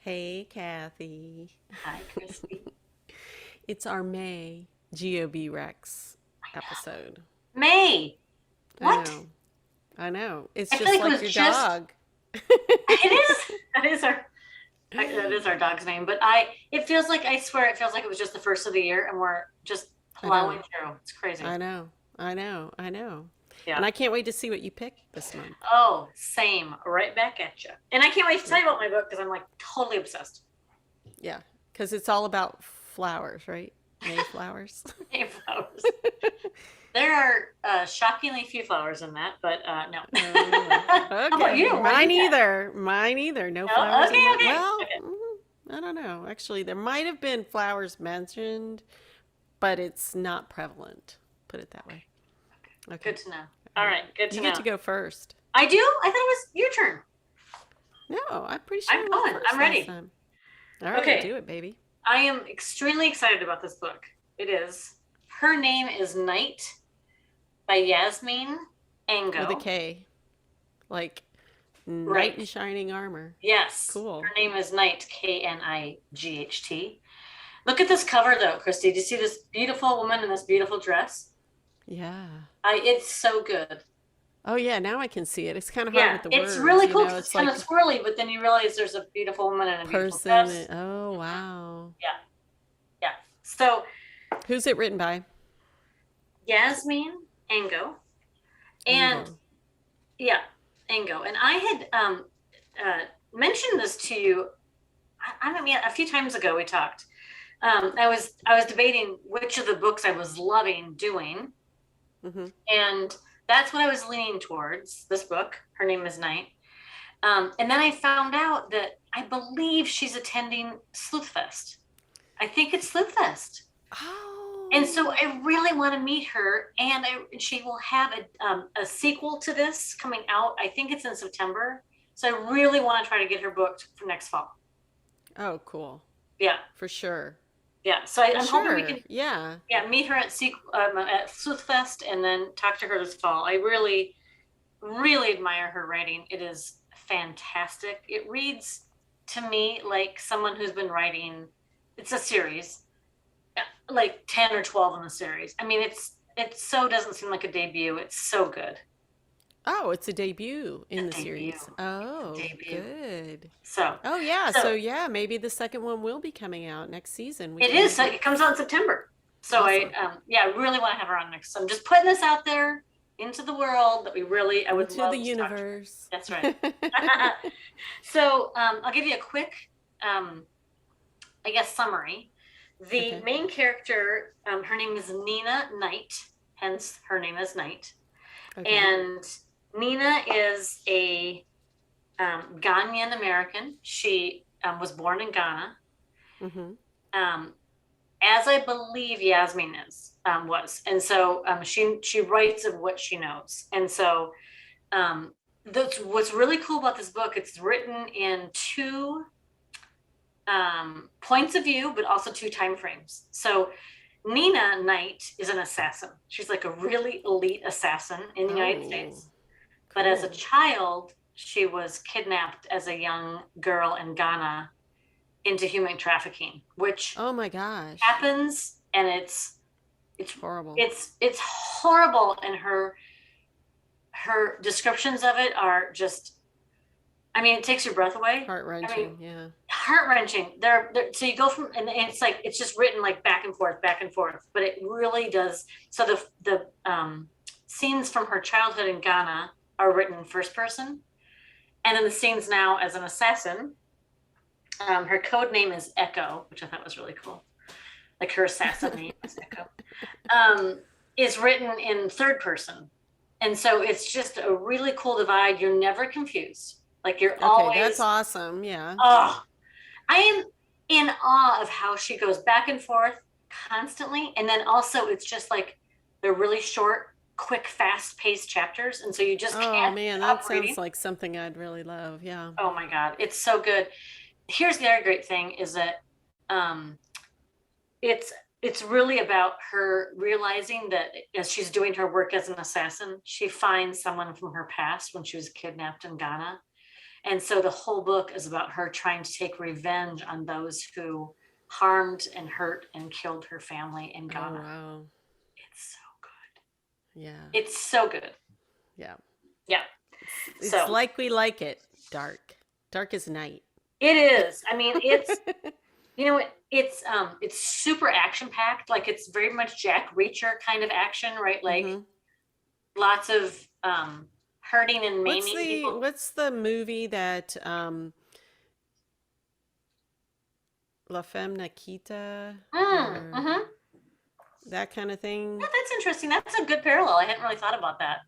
Hey, Kathy. Hi, Christy. It's our May GOBrecs episode. May. I What? know. I know. It's I feel just like it like was your just. dog. It is. That is our. That is our dog's name. But I. It feels like I swear it feels like it was just the first of the year, and we're just I plowing know. through. It's crazy. I know. I know. I know. Yeah. And I can't wait to see what you pick this month. Oh, same. Right back at you. And I can't wait to tell Yeah. you about my book because I'm like totally obsessed. Yeah. Because it's all about flowers, right? May flowers. Flowers. There are shockingly few flowers in that, but no. Oh, How about okay. you? What do you Mine got? either. Mine either. No Oh, flowers okay, in that. okay, Well, okay. I don't know. Actually, there might have been flowers mentioned, but it's not prevalent. Put it that way. Okay. Good to know. All All right. right, good You to get know. to go first. I do? I thought it was your turn. No, I'm pretty I'm sure I went going. I'm first last ready. time. All right, Okay. do it, baby. I am extremely excited about this book. It is. Her name is Night by Yasmin With a Angoe. K, like knight in Right. shining armor. Yes. Her Cool. name is Night, Knight. Look at this cover though, Christy. Do you see this beautiful woman in this beautiful dress? Yeah. It's so good. Oh, yeah, now I can see it. It's kind of hard Yeah, with the it's words, really you cool know? because it's It's kind of like swirly, but then you realize there's a beautiful woman in a beautiful person. dress. Oh, Mhm. wow. Yeah, yeah. So Who's it written by? Yasmin Angoe, and Ango. yeah, Ango. And I had mentioned this to you. I mean, a few times ago we talked. I was debating which of the books I was loving doing, Mm-hmm. and that's what I was leaning towards. This book, her name is Night. And then I found out that I believe she's attending Sleuthfest. I think it's Sleuthfest. And so Oh, I really want to meet her, and she will have a sequel to this coming out. I think it's in September. So I really want to try to get her booked for next fall. oh, cool. Yeah, For sure. yeah. So For I'm hoping we sure. can, Yeah. yeah, meet her at Sleuthfest and then talk to her this fall. I really, really admire her writing. It is fantastic. It reads to me like someone who's been writing. It's a series, like 10 or 12 in the series. I mean, it so doesn't seem like a debut. It's so good. Oh, it's a debut A in the debut. series. It's a Oh, debut. good. So, Oh, yeah. So, so yeah, maybe the second one will be coming out next season. We it can is. So maybe. it comes out in September. So Awesome. yeah, I really want to have her on next. So I'm just putting this out there into the world that I would Into the love to talk to her. universe. That's right. So I'll give you a quick, um, I guess, summary. The Okay. main character, her name is Nina Knight, hence her name is Knight. Okay. And Nina is a Ghanaian American. She was born in Ghana, Mm-hmm. um, as I believe Yasmin was, and so she writes of what she knows, and so that's what's really cool about this book. It's written in two points of view, but also two time frames. So Nina Knight is an assassin. She's like a really elite assassin in the United Oh, States. But as a cool. child, she was kidnapped as a young girl in Ghana into human trafficking, which Oh my gosh. happens, and it's Horrible. it's horrible. And her descriptions of it are just, I mean, it takes your breath away. Heart I mean, wrenching. Yeah. heart wrenching. So you go from, and it's like it's just written like back and forth, but it really does. So the scenes from her childhood in Ghana are written in first person, and then the scenes now as an assassin. Her code name is Echo, which I thought was really cool. Like her assassin name is Echo. Is written in third person, and so it's just a really cool divide. You're never confused. Like you're Okay, that's always, awesome. Yeah. oh, I am in awe of how she goes back and forth constantly. And then also, it's just like they're really short, quick, fast paced chapters. And so you just Oh can't man, that stop sounds reading. like something I'd really love. Yeah. Oh my God, it's so good. Here's the other great thing is that um, it's it's really about her realizing that as she's doing her work as an assassin, she finds someone from her past when she was kidnapped in Ghana, And so the whole book is about her trying to take revenge on those who harmed and hurt and killed her family in Oh, Ghana. wow. It's so good. Yeah. It's so good. Yeah. Yeah. It's So like we like it. Dark. Dark as night. it is. I mean, it's, you know, it's super action packed. Like it's very much Jack Reacher kind of action, right? Like Mm-hmm. lots of hurting and maiming people. What's the movie that La Femme Nikita or Mm-hmm. that kind of thing? Yeah, that's interesting. That's a good parallel. I hadn't really thought about that.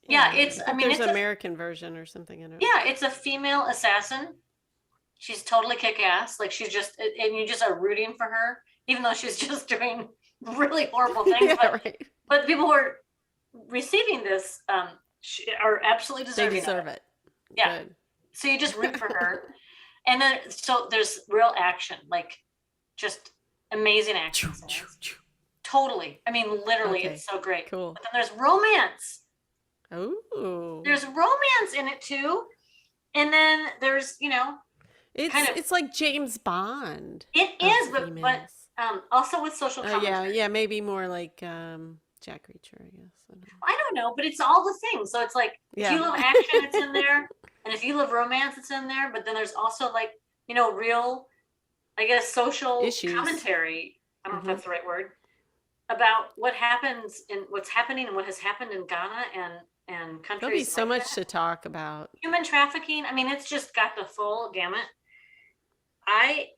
Yeah, Yeah, it's, I I think mean, there's it's an a, American version or something in it. yeah, it's a female assassin. She's totally kick-ass. Like she's just, and you just are rooting for her, even though she's just doing really horrible things. Yeah, right. But the people who are receiving this are absolutely They deserving of deserve it. it. Yeah. Good. So you just root for her. And then, so there's real action, like just amazing action scenes. Totally. I mean, literally, Okay. it's so great. Cool. But then there's romance. Oh. There's romance in it too. And then there's, kind of, It's like James Bond it of is, but females. also with social Oh yeah, commentary. yeah, maybe more like Jack Reacher, I guess. I don't know. I don't know, but it's all the things. So it's like if you Yeah. love action, it's in there, and if you love romance, it's in there. But then there's also like real, I guess, social Issues. commentary. I don't know if Hmm. that's the right word about what happens and what's happening and what has happened in Ghana and There'll be countries so like much that. to talk about. Human trafficking. I mean, it's just got the full gamut. I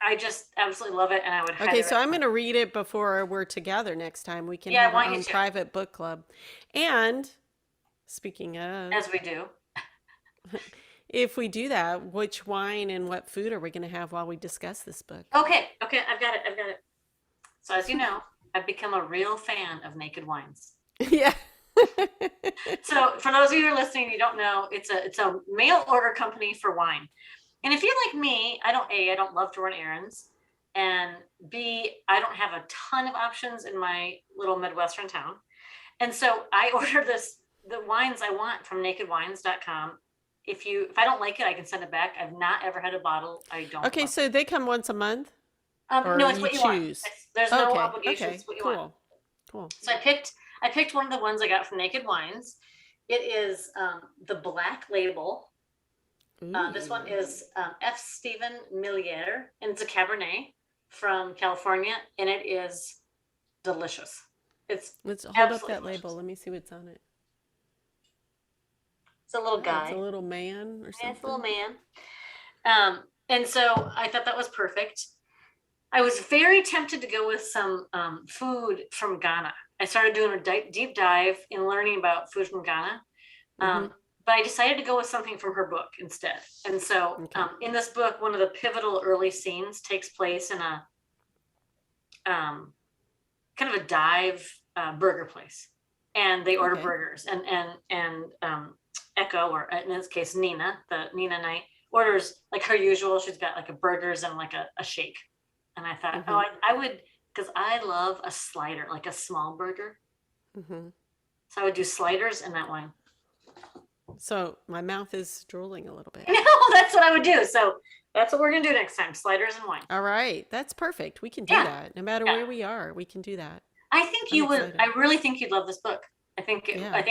I just absolutely love it, and I would Okay, highly so I'm recommend. going to read it before we're together next time. We can Yeah, I have our want you own to, private book club. And speaking of, as we do. if we do that, which wine and what food are we going to have while we discuss this book? Okay, okay, I've got it. I've got it. So as you know, I've become a real fan of Naked Wines. Yeah. So for those of you who are listening, you don't know, it's a mail order company for wine. And if you're like me, I don't love to run errands, and B, I don't have a ton of options in my little Midwestern town. And so I order the wines I want from nakedwines.com. If I don't like it, I can send it back. I've not ever had a bottle I don't Okay, love. so they come once a month or No, it's you what you want. choose? There's no Okay, obligation. okay, It's what you want. cool, cool. So I picked one of the ones I got from Naked Wines. It is the Black Label. This one Ooh. is F. Stephen Millier, and it's a Cabernet from California, and it is delicious. It's Let's hold up absolutely that label. delicious. Let me see what's on it. It's a little Oh, it's a guy. little man or Yeah, it's a little something. man. And so I thought that was perfect. I was very tempted to go with some food from Ghana. I started doing a deep dive in learning about food from Ghana. Mm-hmm. But I decided to go with something from her book instead. And so Okay. in this book, one of the pivotal early scenes takes place in a kind of a dive burger place. And they order Okay. burgers. And Echo, or in this case, Nina, the Nina Knight, orders like her usual. She's got like a burgers and like a shake. And I thought, Mm-hmm. oh, I would, because I love a slider, like a small burger. Mm-hmm. So I would do sliders and that wine. So my mouth is drooling a little bit. No, that's what I would do. So that's what we're gonna do next time: sliders and wine. All right, that's perfect. We can do Yeah, that. No matter yeah. where we are, we can do that. I think I'm you would. excited. I really think you'd love this book. I think. Yeah.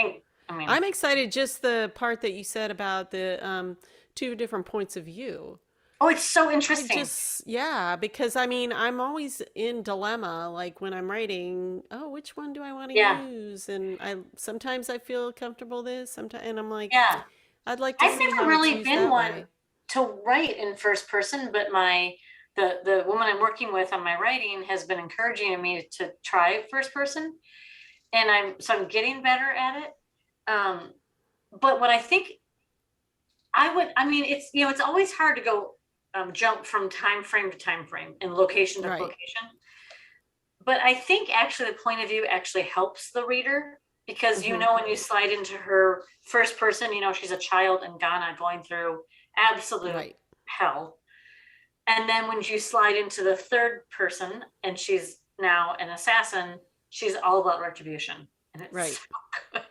I mean, I'm excited just the part that you said about the two different points of view. oh, it's so interesting. Yeah, because I mean, I'm always in dilemma, like when I'm writing, oh, which one do I want to Yeah, use? And sometimes I feel comfortable this, sometimes, and I'm like, yeah. I'd like to I've see never how it's really used been that one way. to write in first person, but the woman I'm working with on my writing has been encouraging me to try first person, and I'm getting better at it. But what I think I mean, it's always hard to go jump from time frame to time frame and location to Right. location. But I think actually the point of view actually helps the reader, because Mm-hmm. when you slide into her first person, she's a child in Ghana going through absolute Right. hell. And then when you slide into the third person and she's now an assassin, she's all about retribution. And it's Right. so good.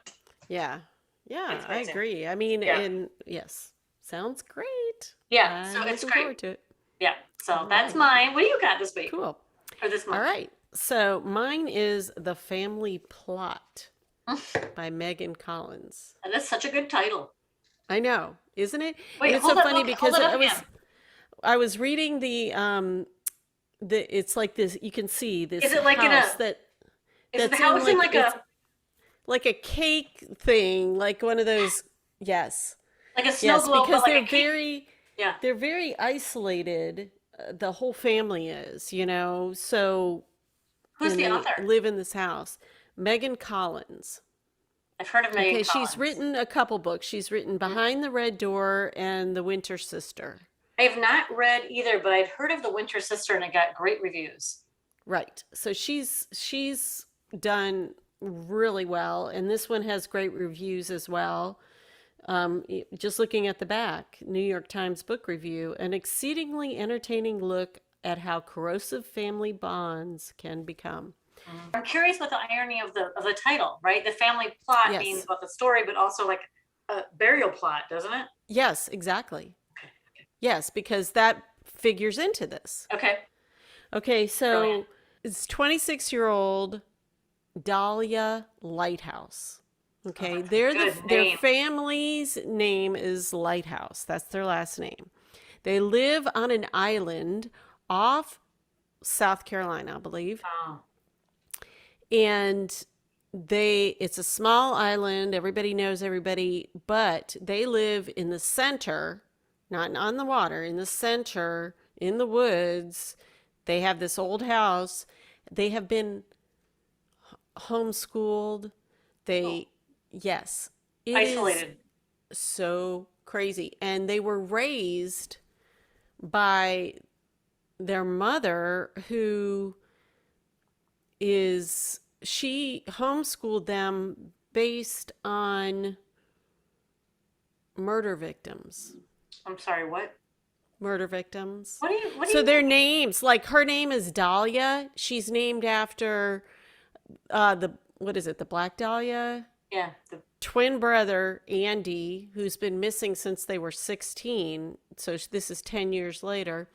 Yeah. Yeah, It's I amazing. agree. I mean, Yeah. and yes. Sounds great. Yeah, so I'm it's looking great. forward to it. Yeah, so All that's right. mine. What do you got this week Cool. or this All month? right. So mine is The Family Plot That by Megan Collins. is such a good title. I know, isn't it? And Wait, it's so hold that funny book. Hold because it up I again. was reading the it's like this, you can see Is this it like in house a? Is it the that's in house in like like it's a like a cake thing, like one of those. Yes. snow Yes, globe, but because like a cake? Yeah. they're very isolated. The whole family is, so Who's and the they author? live in this house. Megan Collins. I've heard of Megan Okay, she's Collins. written a couple books. She's written Mhm. Behind the Red Door and The Winter Sister. I have not read either, but I'd heard of The Winter Sister and it got great reviews. Right. So she's done really well, and this one has great reviews as well. Just looking at the back, New York Times book review, an exceedingly entertaining look at how corrosive family bonds can become. I'm curious about the irony of the title, right? The family plot means Yes. about the story, but also like a burial plot, doesn't it? Yes, exactly. Okay. Yes, because that figures into this. Okay. Okay, Brilliant. so it's 26-year-old Dahlia Lighthouse. Oh, Okay, that's a good their name. family's name is Lighthouse. That's their last name. They live on an island off South Carolina, I believe. Oh, And it's a small island, everybody knows everybody, but they live in the center, not on the water, in the center, in the woods. They have this old house. They have been homeschooled. oh, They Yes, it is isolated. so crazy. And they were raised by their mother, who she homeschooled them based on murder victims. I'm sorry, what? Murder victims. What do So you their mean? names, like her name is Dahlia. She's named after what is it, the Black Dahlia? Yeah, Twin brother Andy, who's been missing since they were 16. So this is 10 years later.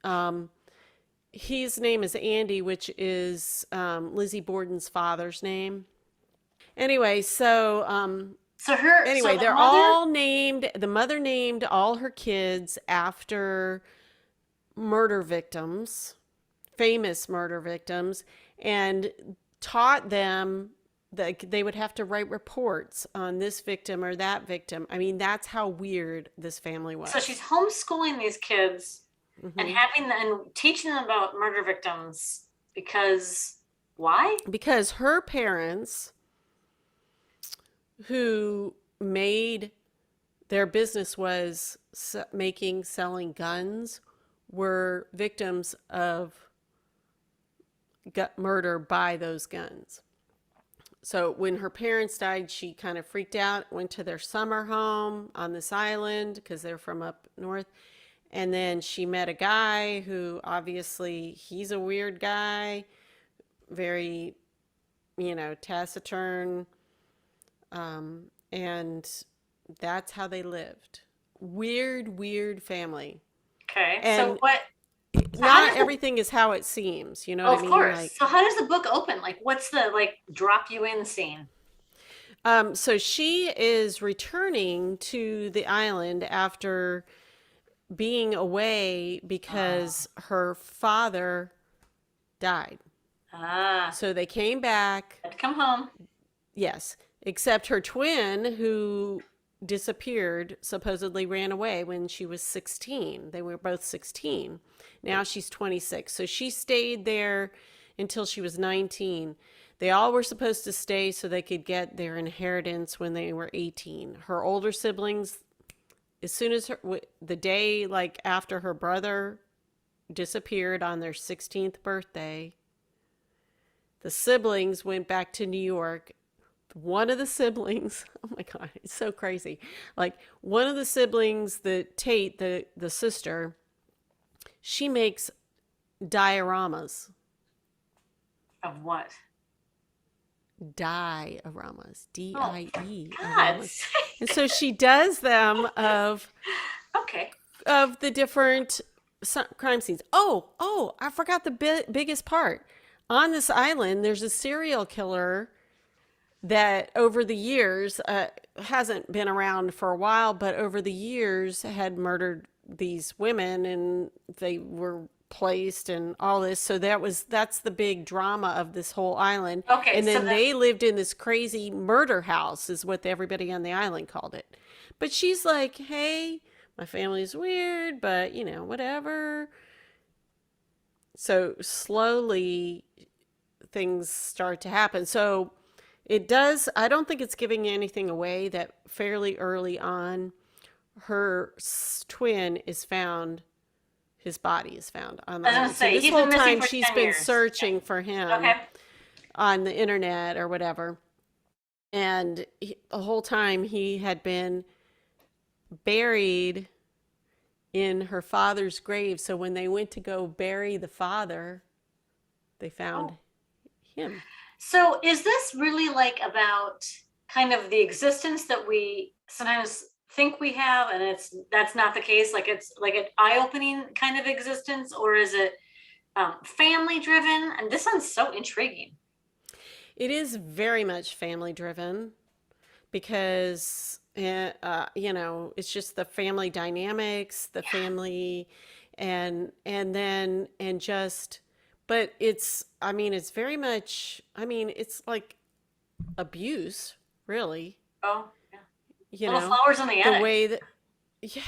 Um, his name is Andy, which is Lizzie Borden's father's name. Anyway, so the they're mother, all named, the mother named all her kids after murder victims, famous murder victims, and taught them that they would have to write reports on this victim or that victim. I mean, that's how weird this family so she's was. homeschooling these kids and Hmm. having them and teaching them about murder victims because why? Because her parents, who made their business was selling guns, were victims of murder by those guns. So when her parents died, she kind of freaked out, went to their summer home on this island because they're from up north. And then she met a guy who, obviously, he's a weird guy, very, taciturn. And that's how they lived. Weird, weird family. Okay, so And what? So how not does the everything is how it seems. You know what oh, I of mean? course. Like, So how does the book open? Like, what's the like drop you in scene? so she is returning to the island after being away Ah, because her father died. ah, So they came back, had to come home. yes, except her twin, who disappeared, supposedly ran away when she was 16. They were both 16. Now she's 26. So she stayed there until she was 19. They all were supposed to stay so they could get their inheritance when they were 18. Her older siblings, as soon as the day like after her brother disappeared on their 16th birthday, the siblings went back to New York. One of the siblings, oh my God, it's so crazy. Like one of the siblings, the sister, she makes dioramas. Of what? dioramas, Oh, for DIE God's aromas. And sake. so she does them Okay. of the different crime scenes. Oh, I forgot the biggest part. On this island, there's a serial killer that over the years hasn't been around for a while, but over the years had murdered these women, and they were placed and all this. So that's the big drama of this whole island. Okay, And so then they lived in this crazy murder house, is what everybody on the island called it. But she's like, hey, my family's weird, but whatever. So slowly things start to happen. So it does, I don't think it's giving anything away that fairly early on, her twin is found, his body is found on the I was gonna island. So say this he's whole been missing time for she's 10 been years. searching for him Okay. on the internet or whatever. And the whole time he had been buried in her father's grave. So when they went to go bury the father, they found Oh. him. So is this really like about kind of the existence that we sometimes think we have, and that's not the case? Like it's like an eye-opening kind of existence, or is it family driven? And this sounds so intriguing. It is very much family driven because it's just the family dynamics, the Yeah. family, and just, but it's very much, it's like abuse, really, Oh, yeah. you Little know, flowers in the the attic. way that, yeah.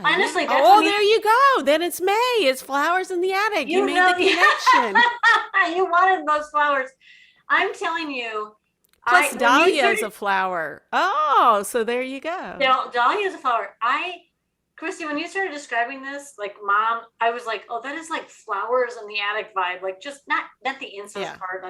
Honestly, that's Oh, when there you go. Then it's May. It's flowers in the attic. You you made know the connection. you wanted those flowers. I'm telling you, Plus, when you dahlia is started a flower. Oh, so there you go. Dahlia is a flower. Christy, when you started describing this, like mom, I was like, oh, that is like flowers in the attic vibe. Like just not the incest Yeah. part,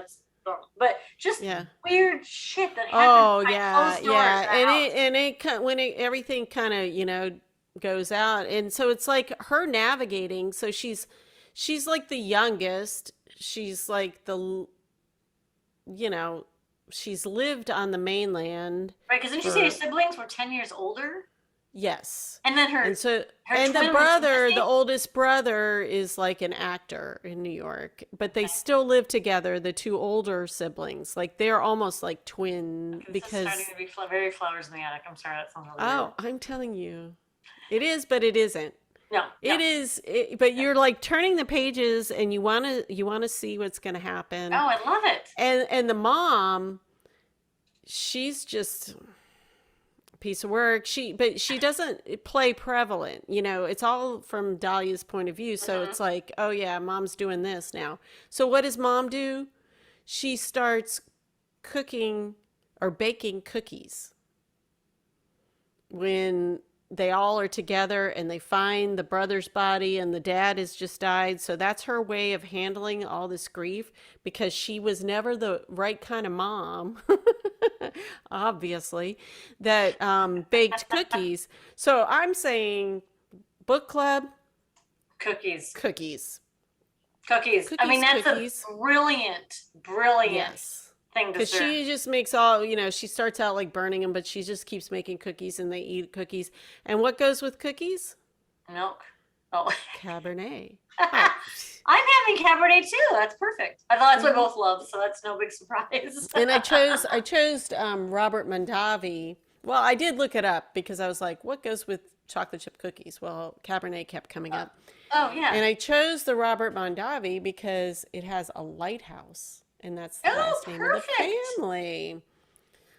but just Yeah. weird shit that happens Oh, behind yeah, closed doors yeah. in And a house. when everything kind of, goes out. And so it's like her navigating. So she's like the youngest. She's like you know, she's lived on the mainland Right, because didn't you say your for, siblings were 10 years older? yes. And then And so, her and the twin was brother, the missing? oldest brother, is like an actor in New York, but they still live together, the two older siblings. Like they're almost like twin Okay, this is starting because, to be very flowers in the attic. I'm sorry, that sounds really weird. oh, I'm telling you, it is, but it isn't. No, no. It is, but you're like turning the pages and you want to see what's going to happen. Oh, I love it. And the mom, she's just a piece of work. But she doesn't play prevalent. It's all from Dahlia's point of view. So Hmm. it's like, oh yeah, mom's doing this now. So what does mom do? She starts cooking or baking cookies when they all are together and they find the brother's body and the dad has just died. So that's her way of handling all this grief because she was never the right kind of mom, obviously, that baked cookies. So I'm saying book club, Cookies. cookies. Cookies. I mean, that's Cookies. a brilliant Yes. thing to Because serve. she just makes all, she starts out like burning them, but she just keeps making cookies and they eat cookies. And what goes with cookies? Milk. Oh. Cabernet. Oh. I'm having Cabernet too. That's perfect. I thought that's what Mhm. we both love, so that's no big surprise. And I chose Robert Mondavi. Well, I did look it up because I was like, what goes with chocolate chip cookies? Well, Cabernet kept coming up. Oh, yeah. And I chose the Robert Mondavi because it has a lighthouse, and that's the Oh, last name of the perfect. family.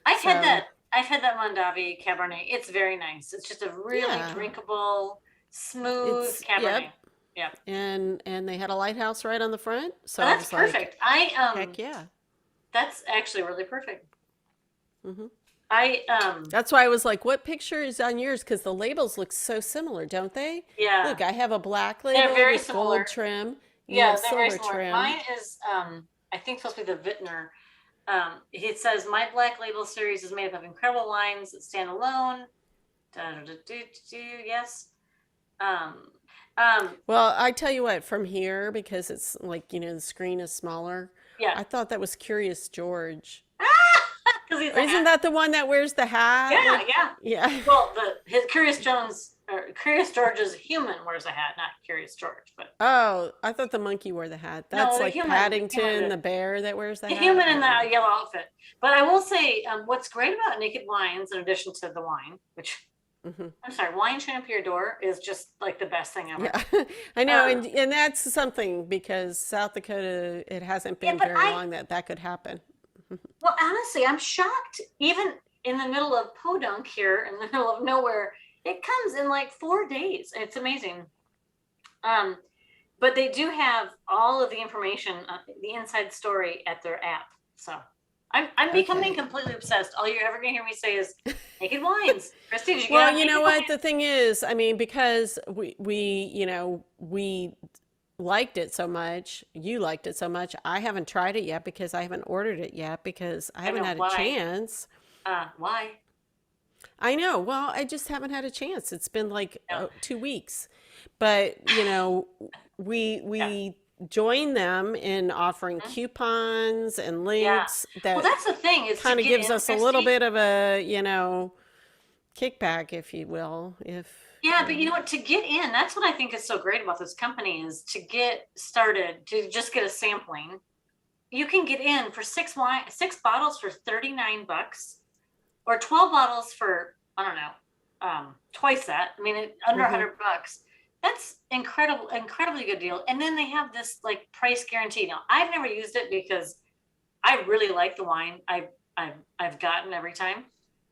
I've So, had that. I've had that Mondavi Cabernet. It's very nice. It's just a really yeah, drinkable, smooth yep. Cabernet. Yeah. And they had a lighthouse right on the front, so Oh, I that's was like, perfect. heck yeah. That's actually really perfect. Hmm. I That's why I was like, what picture is on yours? Because the labels look so similar, don't they? yeah. Look, I have a black They're label very with similar. gold trim. You Yeah, have they're very silver similar. trim. Mine is I think supposed to be the Vintner. It says my black label series is made up of incredible wines that stand alone. Yes. Well, I tell you what, from here, because it's like, the screen is smaller, Yeah. I thought that was Curious George. because he's a Isn't hat. that the one that wears the hat? Yeah, Like, yeah. yeah. Well, his Curious George's human wears a hat, not Curious George, but Oh, I thought the monkey wore the hat. no, That's like the human Paddington, did. the bear that wears the The hat. human in Oh. the yellow outfit. But I will say, what's great about Naked Wines, in addition to the wine, which Hmm. I'm sorry, wine shouldn't be your door, is just like the best thing ever. Yeah, I know, Um, and that's something because South Dakota, it hasn't yeah, been but very long that could happen. well, honestly, I'm shocked. Even in the middle of Podunk here, in the middle of nowhere, it comes in like 4 days. It's amazing. Um, but they do have all of the information, the inside story at their app. So I'm becoming Okay. completely obsessed. All you're ever gonna hear me say is Naked Wines. Christy, did you get Well, on you know Naked what? Wines? The thing is, I mean, because we liked it so much, you liked it so much, I haven't tried it yet because I haven't ordered it yet because I I haven't know had a why. chance. Why? I know. Well, I just haven't had a chance. It's been like No. 2 weeks. But, Yeah. we join them in offering Mhm. coupons and Yeah. links Well, that that's the thing is to kind of get gives in, us a little Christy. bit of a, kickback, if you will, if, Yeah, but you know what? To get in, that's what I think is so great about this company is to get started, to just get a sampling. You can get in for six bottles for $39, or 12 bottles for, I don't know, twice that. I mean, under hmm $100. That's incredibly good deal. And then they have this like price guarantee. Now, I've never used it because I really like the wine I've gotten every time.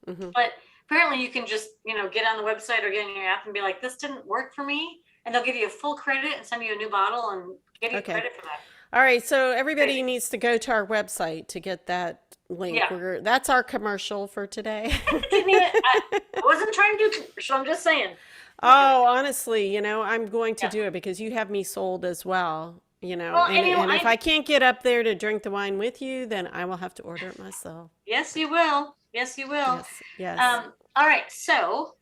hmm But apparently you can just, get on the website or get in your app and be like, this didn't work for me. And they'll give you a full credit and send you a new bottle and give you Okay. credit for that. All right. So everybody Crazy. needs to go to our website to get that link. Yeah. That's our commercial for today. I didn't even, I wasn't trying to do commercial. I'm just saying. Oh, honestly, I'm going to Yeah. do it because you have me sold as well, Well, and if I, I can't get up there to drink the wine with you, then I will have to order it myself. yes, you will. Yes, you will. Yes, yes. All right. So,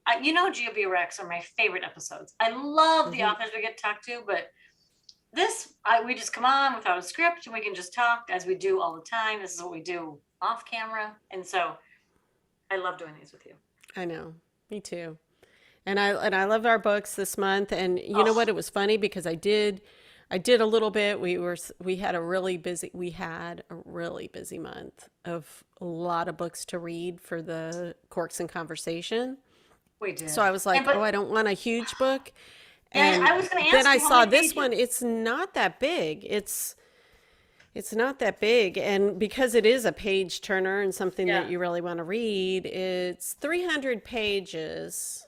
GOBrecs are my favorite episodes. I love the Hmm. authors we get to talk to, but we just come on without a script and we can just talk as we do all the time. This is what we do off camera. And so I love doing these with you. I know. Me too. And I loved our books this month. And you know Oh, what? It was funny because I did a little bit. We had a really busy month of a lot of books to read for the Corks and Conversation. we So did. I was like, oh, I don't want a huge book. Yeah, And I was going to then ask I you how saw many this pages. one. It's not that big. It's not that big. And because it is a page turner and something that Yeah. you really want to read, it's 300 pages.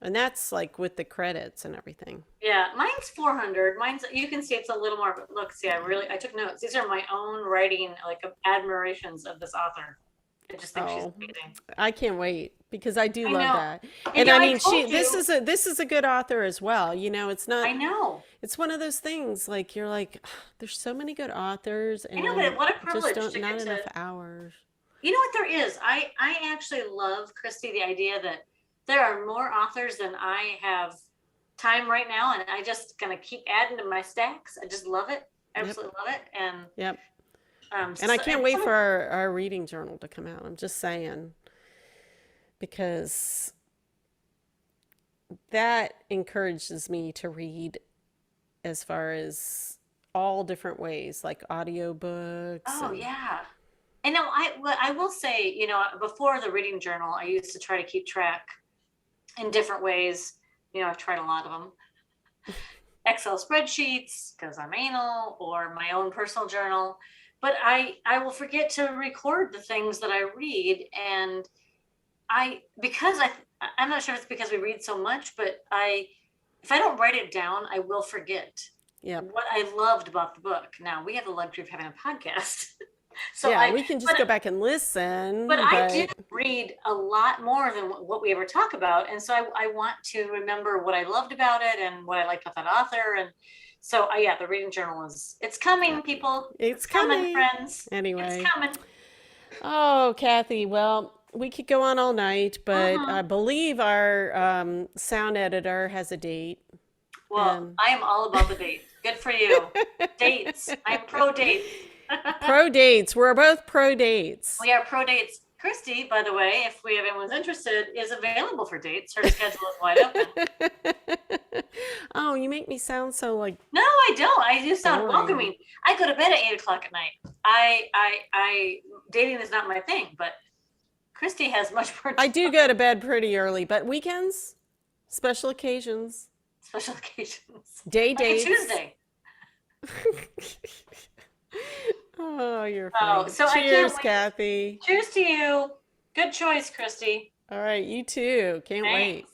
And that's like with the credits and everything. Yeah, mine's 400. You can see it's a little more, but look, see, I took notes. These are my own writing, like admirations of this author. I just think she's Oh, amazing. I can't wait because I do I love know. that. And And I I mean, told this you, is a good author as well. It's I not know. it's one of those things like you're like there's so many good authors I know, but and what a just privilege don't to not get to, enough hours. you know what there is? I actually love, Christy, the idea that there are more authors than I have time right now, and I just gonna keep adding to my stacks. I just love it. Yep. Absolutely love it. And Yep. And I can't and wait some for of, our reading journal to come out. I'm just saying because that encourages me to read as far as all different ways like audiobooks oh and yeah. And now I will say, before the reading journal, I used to try to keep track in different ways. I've tried a lot of them. Excel spreadsheets because I'm anal, or my own personal journal. But I will forget to record the things that I read, and because I'm not sure if it's because we read so much, but if I don't write it down, I will forget yep. what I loved about the book. Now we have the luxury of having a podcast, so Yeah, we can just but go back and but listen, I do but read a lot more than what we ever talk about. And so I want to remember what I loved about it and what I liked about that author. And so, yeah, the reading journal it's yeah, coming, people. it's It's coming, coming. friends. It's Anyway. coming. Oh, Kathy, well, we could go on all night, but I Mhm. believe our sound editor has a date. Well, And I am all about the dates. Good for you. Dates. I'm pro dates. Pro dates. We're both pro dates. We are pro dates. Christy, by the way, if anyone's interested, is available for dates. Her schedule is wide open. Oh, you make me sound so like. No, I don't. I do sound Boring. welcoming. I go to bed at 8 o'clock at night. I dating is not my thing, but Christy has much more. I do go to bed pretty early, but weekends, special occasions, Special occasions. day Like a dates. Tuesday. Oh, you're Oh, funny. so I can't Cheers, wait. Kathy. Cheers to you. Good choice, Christy. All right, you too. Can't wait. Thanks.